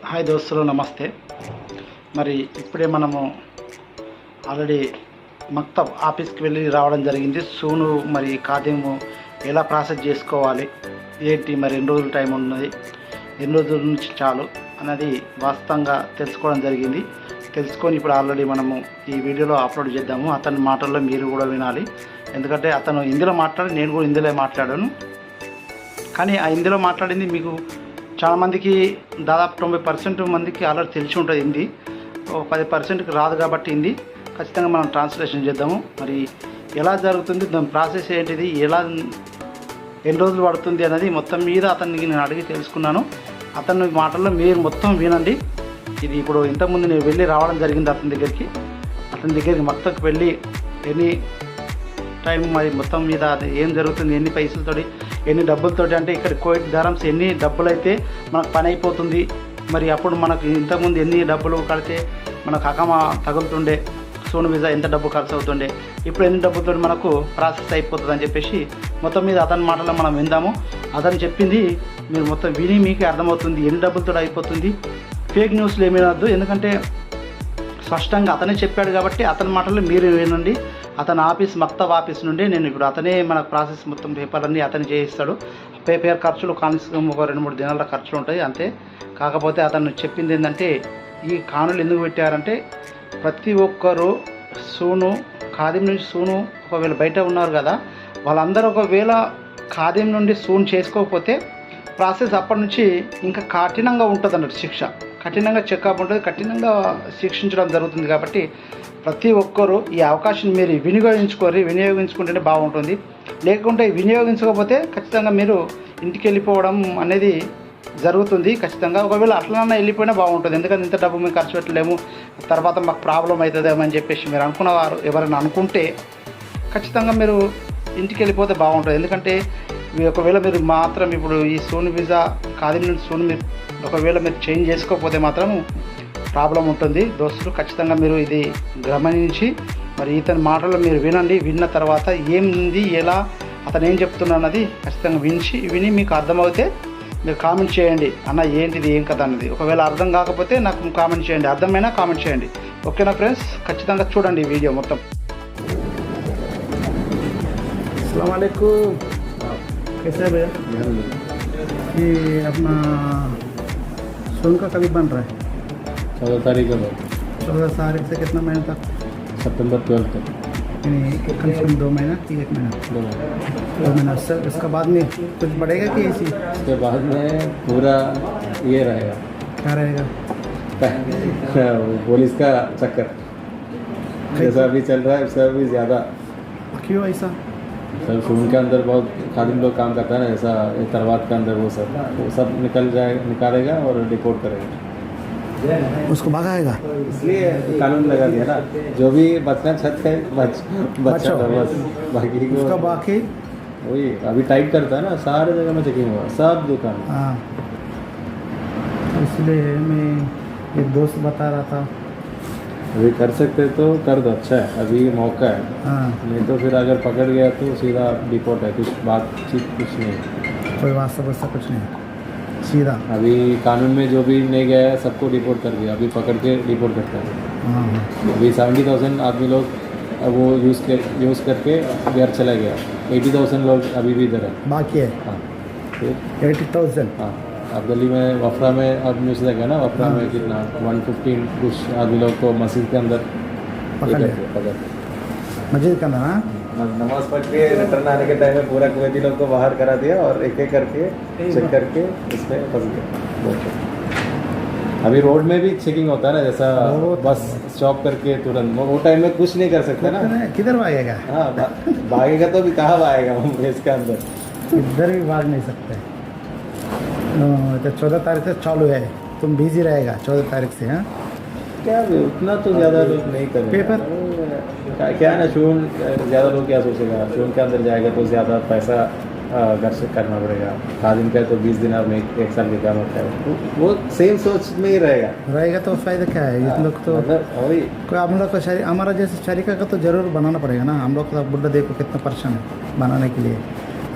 Hi దోస్తులు, నమస్తే. మరి ఇప్పుడే మనము ఆల్రెడీ మక్తబ్ ఆఫీస్కి వెళ్ళి రావడం జరిగింది. సూను మరి ఖాదీము ఎలా ప్రాసెస్ చేసుకోవాలి, ఏంటి, మరి ఎన్ని రోజులు టైం ఉన్నది, ఎన్ని రోజుల నుంచి చాలు అన్నది వాస్తవంగా తెలుసుకోవడం జరిగింది. తెలుసుకొని ఇప్పుడు ఆల్రెడీ మనము ఈ వీడియోలో అప్లోడ్ చేద్దాము. అతని మాటల్లో మీరు కూడా వినాలి. ఎందుకంటే అతను హిందీలో మాట్లాడి, నేను కూడా హిందీలో మాట్లాడాను. కానీ ఆ హిందీలో మాట్లాడింది మీకు చాలామందికి, దాదాపు 90% మందికి ఆల్రెడీ తెలిసి ఉంటుంది హిందీ. 10%కి రాదు కాబట్టి హిందీ ఖచ్చితంగా మనం ట్రాన్స్లేషన్ చేద్దాము. మరి ఎలా జరుగుతుంది, దాని ప్రాసెస్ ఏంటిది, ఎన్ని రోజులు పడుతుంది అన్నది మొత్తం మీద అతన్ని నేను అడిగి తెలుసుకున్నాను. అతని మాటల్లో మీరు మొత్తం వినండి. ఇది ఇప్పుడు ఇంతకుముందు నేను వెళ్ళి రావడం జరిగింది అతని దగ్గరికి మొత్తంకి వెళ్ళి ఎన్ని టైం, మరి మొత్తం మీద అది ఏం జరుగుతుంది, ఎన్ని పైసలతోటి, ఎన్ని డబ్బులతోటి, అంటే ఇక్కడ కోవిడ్ ధరమ్స్ ఎన్ని డబ్బులు అయితే మనకు పని అయిపోతుంది, మరి అప్పుడు మనకు ఇంతకుముందు ఎన్ని డబ్బులు కడితే మనకు అకమా తగులుతుండే, సోను వీసా ఎంత డబ్బు ఖర్చు అవుతుండే, ఇప్పుడు ఎన్ని డబ్బులతో మనకు ప్రాసెస్ అయిపోతుంది అని చెప్పేసి మొత్తం మీద అతని మాటలో మనం విందాము. అతను చెప్పింది మీరు మొత్తం విని మీకు అర్థమవుతుంది ఎన్ని డబ్బులతో అయిపోతుంది. ఫేక్ న్యూస్లు ఏమీ వద్దు, ఎందుకంటే స్పష్టంగా అతనే చెప్పాడు కాబట్టి అతని మాటలు మీరు వినండి. అతని మక్తబ్ ఆఫీస్ నుండి నేను ఇప్పుడు అతనే మన ప్రాసెస్ మొత్తం పేపర్లన్నీ అతను చేయిస్తాడు. పేపర్ ఖర్చులు కనీసం ఒక 2-3 దినాల ఖర్చులు ఉంటాయి అంతే. కాకపోతే అతను చెప్పింది ఏంటంటే, ఈ కానులు ఎందుకు పెట్టారంటే ప్రతి ఒక్కరు సూను ఖాదీం నుంచి సూను ఒకవేళ బయట ఉన్నారు కదా, వాళ్ళందరూ ఒకవేళ ఖాదీం నుండి సూను చేసుకోకపోతే ప్రాసెస్ అప్పటి నుంచి ఇంకా కఠినంగా ఉంటుంది అన్నట్టు. శిక్ష కఠినంగా చెకప్ ఉంటుంది, కఠినంగా శిక్షించడం జరుగుతుంది. కాబట్టి ప్రతి ఒక్కరూ ఈ అవకాశం మీరు వినియోగించుకుంటేనే బాగుంటుంది. లేకుంటే వినియోగించకపోతే ఖచ్చితంగా మీరు ఇంటికి వెళ్ళిపోవడం అనేది జరుగుతుంది. ఖచ్చితంగా ఒకవేళ అట్లన్నా వెళ్ళిపోయినా బాగుంటుంది. ఎందుకంటే ఇంత డబ్బు మేము ఖర్చు పెట్టలేము, తర్వాత మాకు ప్రాబ్లం అవుతుందేమో అని చెప్పేసి మీరు అనుకున్నవారు ఎవరైనా అనుకుంటే ఖచ్చితంగా మీరు ఇంటికి వెళ్ళిపోతే బాగుంటుంది. ఎందుకంటే ఒకవేళ మీరు మాత్రం ఇప్పుడు ఈ సోను వీసా ఖాదీం నుండి సోను మీరు ఒకవేళ మీరు చేంజ్ చేసుకోకపోతే మాత్రం ప్రాబ్లం ఉంటుంది. దోస్తులు ఖచ్చితంగా మీరు ఇది గమనించి మరి ఇతని మాటలు మీరు వినండి. విన్న తర్వాత ఏంది, ఎలా, అతను ఏం చెప్తున్నా అన్నది ఖచ్చితంగా విని మీకు అర్థమవుతే మీరు కామెంట్ చేయండి, అన్న ఏంటిది ఏం కథ అన్నది. ఒకవేళ అర్థం కాకపోతే నాకు కామెంట్ చేయండి, అర్థమైనా కామెంట్ చేయండి. ఓకేనా ఫ్రెండ్స్, ఖచ్చితంగా చూడండి ఈ వీడియో మొత్తం. अस्सलाम वालेकुम, कैसे है भैया? ये अपना सोन का कभी बन रहा है? 14 तारीख का 14 तारीख से कितना महीना तक? सितंबर 12 तक। कम से कम 2 महीना कि 1 महीना? 2 महीना। सर इसका बाद में कुछ बढ़ेगा कि ऐसी? उसके बाद में पूरा ये रहेगा। क्या रहेगा? पुलिस का चक्कर जैसा अभी चल रहा है, उससे भी ज़्यादा। क्यों ऐसा? सर सून के अंदर बहुत खादिम लोग काम करता है ना, जैसा तरवात के अंदर वो सब निकालेगा और डिपोर्ट करेगा, उसको भगाएगा। इसलिए कानून लगा दिया ना, जो भी बचना चाहते हैं बच्चा बस, बाकी को उसका बाकी वही अभी टाइट करता है ना, सारे जगह में चेकिंग हुआ, सब दुकान। हाँ, इसलिए मैं एक दोस्त बता रहा था अभी कर सकते तो कर दो, अच्छा है, अभी मौका है। हाँ, नहीं तो फिर अगर पकड़ गया तो सीधा डिपोर्ट है, कुछ बातचीत कुछ नहीं। कोई वास्ता वस्ता कुछ नहीं, सीधा अभी कानून में जो भी नहीं गया है सबको डिपोर्ट कर दिया, अभी पकड़ के डिपोर्ट करता है। हाँ, अभी 70,000 आदमी लोग वो यूज़ करके घर चला गया, 80,000 लोग अभी भी इधर है, बाकी है। हाँ फिर 80,000। हाँ, अब दिल्ली में वफरा में अब न्यूज़ लगा ना, वफरा में कितना 115 कुछ आदमी लोग को मस्जिद के अंदर पकड़ मस्जिद का ना, नमाज पढ़ के रिटर्न आने के टाइम में पूरा कुवैती लोग को बाहर करा दिया और एक एक करके चेक करके इसमें फंस गया। अभी रोड में भी चेकिंग होता है ना, जैसा बस स्टॉप करके तुरंत, वो टाइम में कुछ नहीं कर सकते ना। किधर भागेगा? हाँ भागेगा तो भी कहाँ भागेगा हम इसके अंदर, इधर भी भाग नहीं सकते। तो 14 तारीख से चालू है, तुम बिजी रहेगा 14 तारीख से। हाँ, क्या उतना तो ज़्यादा लोग नहीं करेंगे। पेपर क्या है ना, शून ज़्यादा लोग क्या सोचेगा, शून के अंदर जाएगा तो ज़्यादा पैसा घर से करना पड़ेगा, खादिम का तो 20 दिन में 1 साल के काम होता है, वो सेम सोच में ही रहेगा तो फायदा क्या है? इस लोग तो वही कोई हम लोग को हमारा जैसे शरीका का तो ज़रूर बनाना पड़ेगा ना। हम लोग का बुढ़ा देखो कितना परेशान है बनाने के लिए,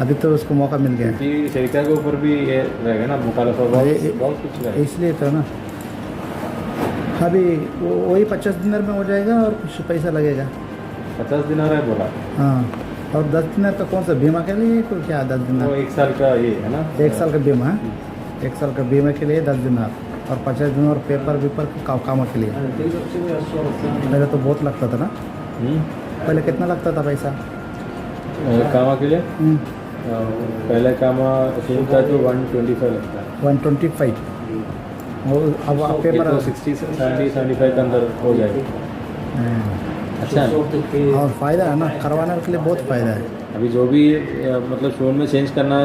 अभी तो उसको मौका मिल गया। शरीका के ऊपर भी ये रहेगा ना, मुखालफा बहुत कुछ रहेगा, इसलिए तो ना अभी वही 50 दिनर में हो जाएगा और कुछ पैसा लगेगा? 50 दिनार है बोला। हाँ, और 10 दिनर का कौन सा बीमा के लिए कोई क्या 10 वो दिनर? 1 साल का ये है ना। 1 साल का बीमा है, 1 साल का बीमा के लिए 10 दिनर और 50 दिन और पेपर काम के लिए। पहले तो बहुत लगता था ना, पहले कितना लगता था पैसा? कामा के लिए पहले कामा शुरू का तो 125 लगता है। 125 और अब आप पेपर तो 60 70 75 के अंदर हो जाएगा। अच्छा है। और फ़ायदा है ना, करवाने के लिए बहुत फ़ायदा है। अभी जो भी मतलब शोन में चेंज करना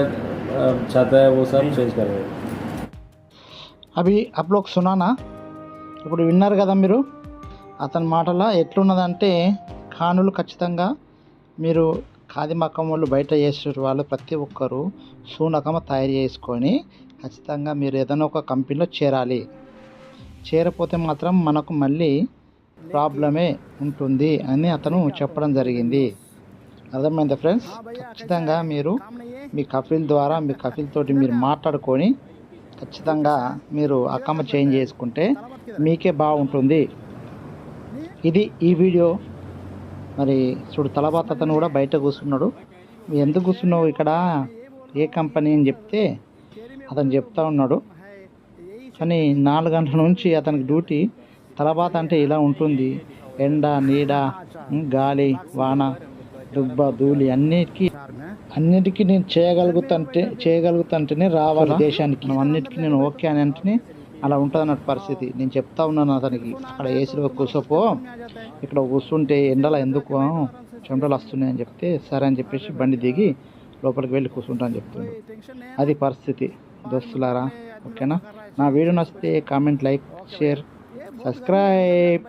चाहता है वो सब చేంజ్ करेगा। అవి అప్లోకి సునానా ఇప్పుడు విన్నారు కదా మీరు అతని మాటలో ఎట్లున్నదంటే ఖానులు ఖచ్చితంగా మీరు ఖాదీ మక్కం వాళ్ళు బయట చేసే వాళ్ళు ప్రతి ఒక్కరూ సూనకమ తయారు చేసుకొని ఖచ్చితంగా మీరు ఏదైనా ఒక కంపెనీలో చేరాలి. చేరపోతే మాత్రం మనకు మళ్ళీ ప్రాబ్లమే ఉంటుంది అని అతను చెప్పడం జరిగింది. అర్థమైందా ఫ్రెండ్స్? ఖచ్చితంగా మీరు మీ కఫీల్ ద్వారా మీ కఫీల్ తోటి మీరు మాట్లాడుకొని ఖచ్చితంగా మీరు అకమ చేంజ్ చేసుకుంటే మీకే బాగుంటుంది. ఇది ఈ వీడియో. మరి చూడు తలబాత్ అతను కూడా బయట కూర్చున్నాడు. ఎందుకు కూర్చున్నావు ఇక్కడ, ఏ కంపెనీ అని చెప్తే అతను చెప్తా ఉన్నాడు. కానీ 4 గంటల నుంచి అతనికి డ్యూటీ. తలబాత్ అంటే ఇలా ఉంటుంది, ఎండ నీడ గాలి వాన దుబ్బ ధూళి అన్నిటికీ నేను చేయగలుగుతుంటేనే రావాలి దేశానికి. మనం అన్నిటికీ నేను ఓకే అని అంటేనే అలా ఉంటుంది అన్నట్టు పరిస్థితి. నేను చెప్తా ఉన్నాను అతనికి, అక్కడ ఏసీలో కూర్చోపో, ఇక్కడ కూర్చుంటే ఎండలో ఎందుకు చెమటలు వస్తున్నాయి అని చెప్తే సరే అని చెప్పేసి బండి దిగి లోపలికి వెళ్ళి కూర్చుంటా అని చెప్తున్నాడు. అది పరిస్థితి దోస్తులారా. ఓకేనా? నా వీడియో నచ్చితే కామెంట్, లైక్, షేర్, సబ్స్క్రైబ్.